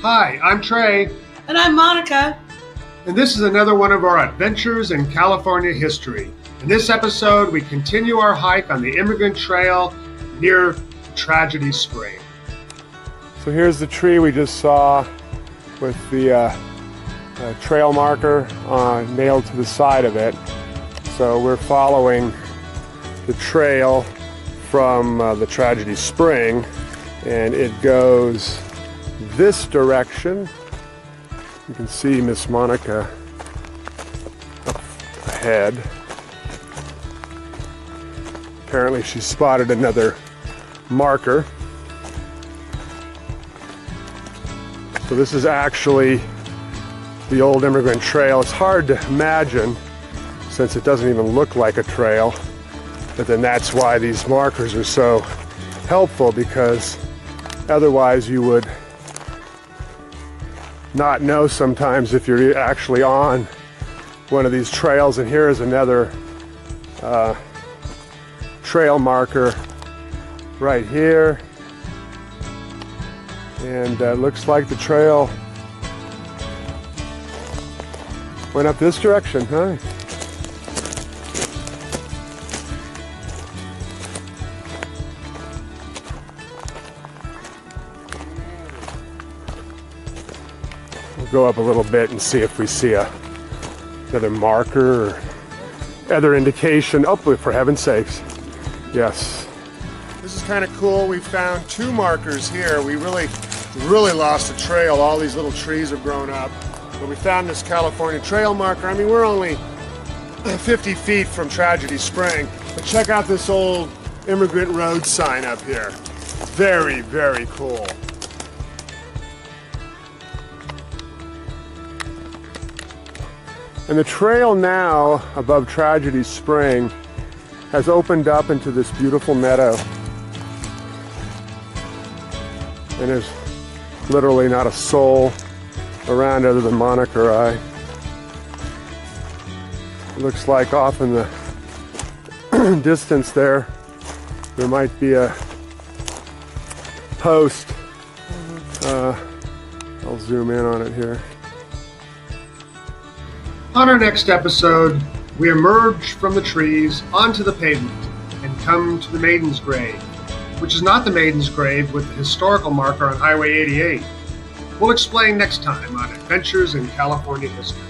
Hi, I'm Trey. And I'm Monica. And this is another one of our adventures in California history. In this episode, we continue our hike on the Emigrant Trail near Tragedy Spring. So here's the tree we just saw with the trail marker nailed to the side of it. So we're following the trail from the Tragedy Spring, and it goes this direction. You can see Miss Monica up ahead. Apparently she spotted another marker. So this is actually the old Emigrant Trail. It's hard to imagine since it doesn't even look like a trail, but then that's why these markers are so helpful, because otherwise you would not know sometimes if you're actually on one of these trails. And here is another trail marker right here, and looks like the trail went up this direction, huh? We'll go up a little bit and see if we see another marker or other indication. Oh, for heaven's sakes. Yes. This is kind of cool. We found two markers here. We really lost the trail. All these little trees have grown up. But we found this California trail marker. I mean, we're only 50 feet from Tragedy Spring. But check out this old Immigrant Road sign up here. Very, very cool. And the trail now above Tragedy Spring has opened up into this beautiful meadow. And there's literally not a soul around other than Monica or I. It looks like off in the distance there might be a post. I'll zoom in on it here. On our next episode, we emerge from the trees onto the pavement and come to the Maiden's Grave, which is not the Maiden's Grave with the historical marker on Highway 88. We'll explain next time on Adventures in California History.